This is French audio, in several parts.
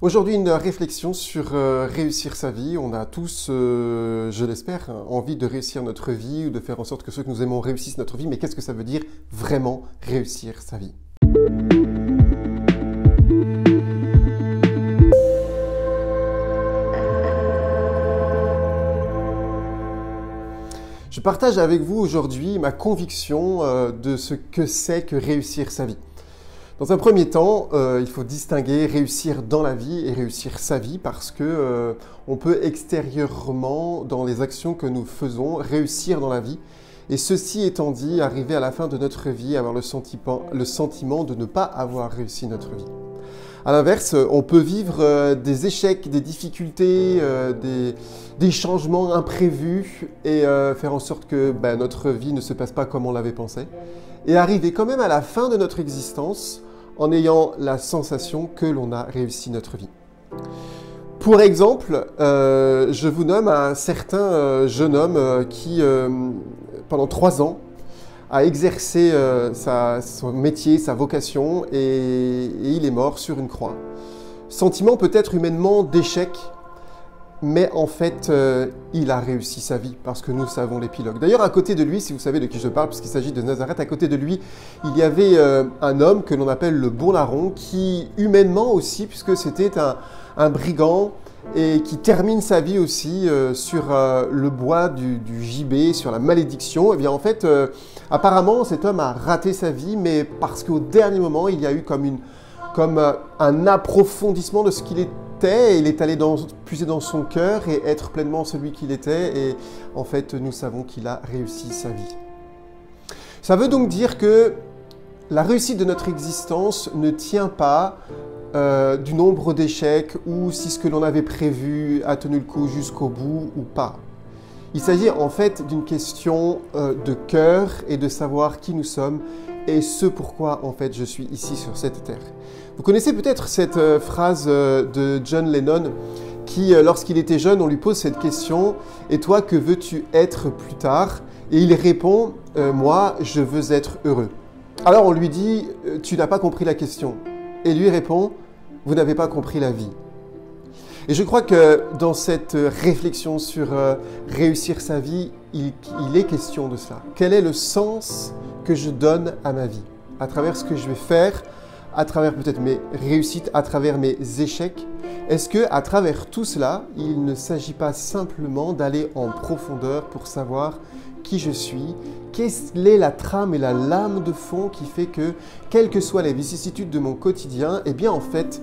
Aujourd'hui, une réflexion sur réussir sa vie. On a tous, je l'espère, envie de réussir notre vie ou de faire en sorte que ceux que nous aimons réussissent notre vie. Mais qu'est-ce que ça veut dire vraiment réussir sa vie? Je partage avec vous aujourd'hui ma conviction de ce que c'est que réussir sa vie. Dans un premier temps, il faut distinguer réussir dans la vie et réussir sa vie parce que on peut extérieurement, dans les actions que nous faisons, réussir dans la vie. Et ceci étant dit, arriver à la fin de notre vie, avoir le sentiment de ne pas avoir réussi notre vie. À l'inverse, on peut vivre des échecs, des difficultés, des changements imprévus et faire en sorte que notre vie ne se passe pas comme on l'avait pensé. Et arriver quand même à la fin de notre existence en ayant la sensation que l'on a réussi notre vie. Pour exemple, je vous nomme un certain jeune homme qui, pendant 3 ans, a exercé son métier, sa vocation, et il est mort sur une croix. Sentiment peut-être humainement d'échec, mais en fait, il a réussi sa vie, parce que nous savons l'épilogue. D'ailleurs, à côté de lui, si vous savez de qui je parle, puisqu'il s'agit de Nazareth, à côté de lui, il y avait un homme que l'on appelle le bon larron, qui humainement aussi, puisque c'était un brigand, et qui termine sa vie aussi sur le bois du gibet, sur la malédiction. Et bien en fait, apparemment, cet homme a raté sa vie, mais parce qu'au dernier moment, il y a eu comme un approfondissement de ce qu'il était. Il est allé puiser dans son cœur et être pleinement celui qu'il était. Et en fait, nous savons qu'il a réussi sa vie. Ça veut donc dire que la réussite de notre existence ne tient pas du nombre d'échecs ou si ce que l'on avait prévu a tenu le coup jusqu'au bout ou pas. Il s'agit en fait d'une question de cœur et de savoir qui nous sommes et ce pourquoi en fait je suis ici sur cette terre. Vous connaissez peut-être cette phrase de John Lennon qui, lorsqu'il était jeune, on lui pose cette question « Et toi, que veux-tu être plus tard ?» Et il répond « Moi, je veux être heureux. » Alors on lui dit « Tu n'as pas compris la question. » Et lui répond « Vous n'avez pas compris la vie. » Et je crois que dans cette réflexion sur réussir sa vie, il est question de cela. Quel est le sens que je donne à ma vie? À travers ce que je vais faire, à travers peut-être mes réussites, à travers mes échecs. Est-ce que, à travers tout cela, il ne s'agit pas simplement d'aller en profondeur pour savoir qui je suis, quelle est la trame et la lame de fond qui fait que, quelles que soient les vicissitudes de mon quotidien, eh bien en fait,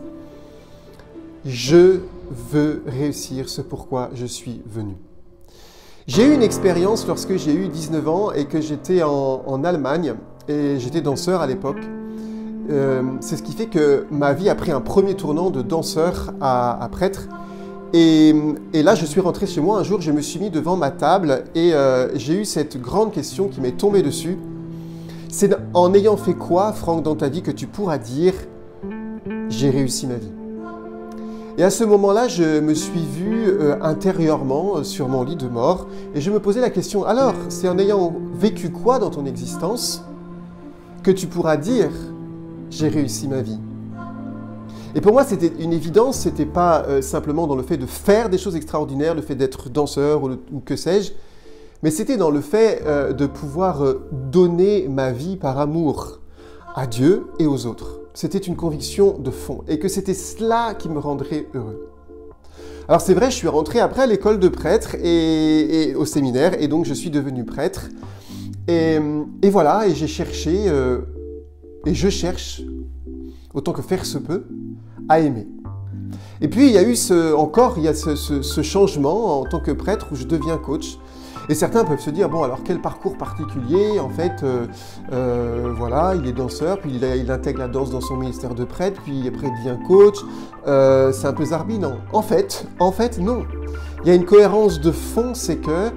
je veux réussir ce pourquoi je suis venu. J'ai eu une expérience lorsque j'ai eu 19 ans et que j'étais en Allemagne et j'étais danseur à l'époque. C'est ce qui fait que ma vie a pris un premier tournant de danseur à prêtre. Et là, je suis rentré chez moi un jour, je me suis mis devant ma table et j'ai eu cette grande question qui m'est tombée dessus. C'est en ayant fait quoi, Franck, dans ta vie, que tu pourras dire « j'ai réussi ma vie ». Et à ce moment-là, je me suis vu intérieurement sur mon lit de mort et je me posais la question, alors, c'est en ayant vécu quoi dans ton existence que tu pourras dire « j'ai réussi ma vie ». Et pour moi, c'était une évidence, c'était pas simplement dans le fait de faire des choses extraordinaires, le fait d'être danseur ou que sais-je, mais c'était dans le fait de pouvoir donner ma vie par amour à Dieu et aux autres. C'était une conviction de fond et que c'était cela qui me rendrait heureux. Alors c'est vrai, je suis rentré après à l'école de prêtre et au séminaire et donc je suis devenu prêtre. Et voilà, et j'ai cherché, et je cherche, autant que faire se peut, à aimer. Et puis il y a eu ce changement en tant que prêtre où je deviens coach. Et certains peuvent se dire, bon alors quel parcours particulier, en fait, voilà, il est danseur, puis il intègre la danse dans son ministère de prêtre, puis après il devient coach, c'est un peu zarbi, non. En fait, non. Il y a une cohérence de fond, c'est que,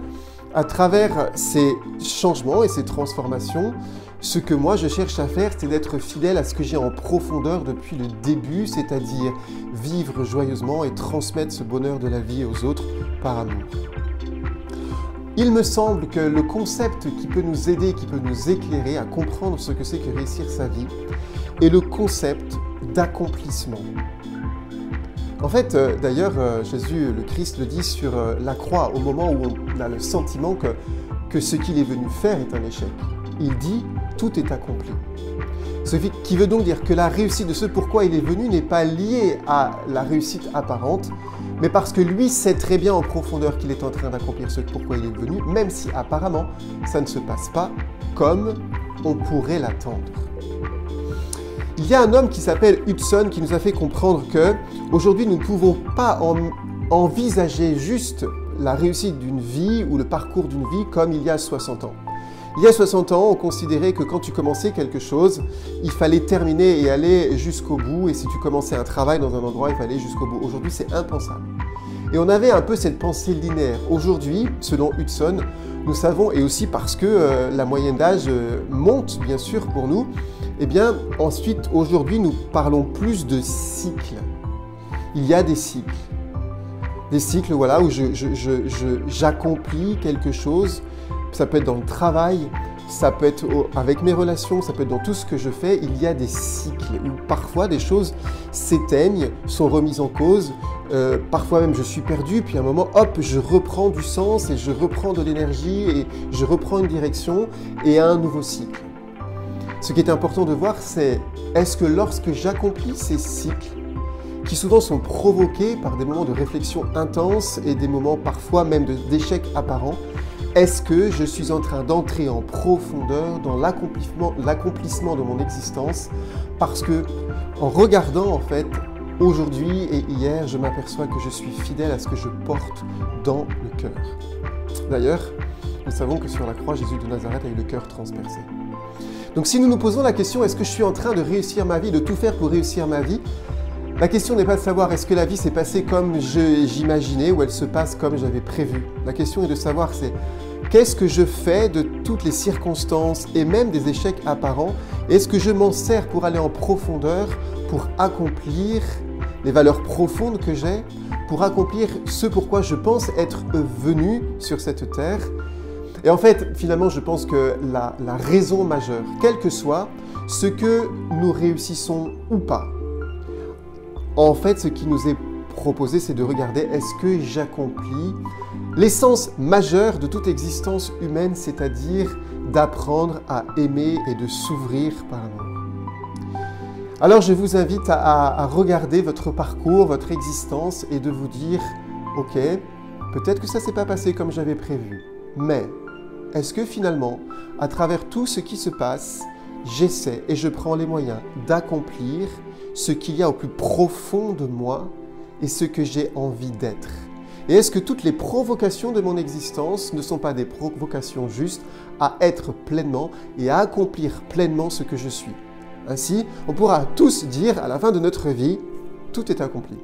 à travers ces changements et ces transformations, ce que moi je cherche à faire, c'est d'être fidèle à ce que j'ai en profondeur depuis le début, c'est-à-dire vivre joyeusement et transmettre ce bonheur de la vie aux autres par amour. Il me semble que le concept qui peut nous aider, qui peut nous éclairer à comprendre ce que c'est que réussir sa vie, est le concept d'accomplissement. En fait, d'ailleurs, Jésus, le Christ, le dit sur la croix, au moment où on a le sentiment que ce qu'il est venu faire est un échec. Il dit « tout est accompli ». Ce qui veut donc dire que la réussite de ce pourquoi il est venu n'est pas liée à la réussite apparente, mais parce que lui sait très bien en profondeur qu'il est en train d'accomplir ce pourquoi il est venu, même si apparemment ça ne se passe pas comme on pourrait l'attendre. Il y a un homme qui s'appelle Hudson qui nous a fait comprendre que aujourd'hui nous ne pouvons pas envisager juste la réussite d'une vie ou le parcours d'une vie comme il y a 60 ans. Il y a 60 ans, on considérait que quand tu commençais quelque chose, il fallait terminer et aller jusqu'au bout. Et si tu commençais un travail dans un endroit, il fallait aller jusqu'au bout. Aujourd'hui, c'est impensable. Et on avait un peu cette pensée linéaire. Aujourd'hui, selon Hudson, nous savons, et aussi parce que la moyenne d'âge monte, bien sûr, pour nous, eh bien, ensuite, aujourd'hui, nous parlons plus de cycles. Il y a des cycles. Des cycles, voilà, où j'accomplis quelque chose. Ça peut être dans le travail, ça peut être avec mes relations, ça peut être dans tout ce que je fais. Il y a des cycles où parfois des choses s'éteignent, sont remises en cause. Parfois même je suis perdu, puis à un moment, hop, je reprends du sens et je reprends de l'énergie et je reprends une direction et un nouveau cycle. Ce qui est important de voir, c'est est-ce que lorsque j'accomplis ces cycles, qui souvent sont provoqués par des moments de réflexion intense et des moments parfois même d'échec apparent, est-ce que je suis en train d'entrer en profondeur dans l'accomplissement de mon existence? Parce que en regardant en fait, aujourd'hui et hier, je m'aperçois que je suis fidèle à ce que je porte dans le cœur. D'ailleurs, nous savons que sur la croix, Jésus de Nazareth a eu le cœur transpercé. Donc si nous nous posons la question, est-ce que je suis en train de réussir ma vie, de tout faire pour réussir ma vie? La question n'est pas de savoir est-ce que la vie s'est passée comme j'imaginais ou elle se passe comme j'avais prévu. La question est de savoir c'est qu'est-ce que je fais de toutes les circonstances et même des échecs apparents? Est-ce que je m'en sers pour aller en profondeur, pour accomplir les valeurs profondes que j'ai, pour accomplir ce pourquoi je pense être venu sur cette terre? Et en fait, finalement, je pense que la raison majeure, quel que soit ce que nous réussissons ou pas, en fait, ce qui nous est proposé, c'est de regarder est-ce que j'accomplis l'essence majeure de toute existence humaine, c'est-à-dire d'apprendre à aimer et de s'ouvrir par l'amour. Alors, je vous invite à regarder votre parcours, votre existence et de vous dire « Ok, peut-être que ça ne s'est pas passé comme j'avais prévu, mais est-ce que finalement, à travers tout ce qui se passe, j'essaie et je prends les moyens d'accomplir ce qu'il y a au plus profond de moi et ce que j'ai envie d'être. Et est-ce que toutes les provocations de mon existence ne sont pas des provocations justes à être pleinement et à accomplir pleinement ce que je suis? Ainsi, on pourra tous dire à la fin de notre vie, tout est accompli.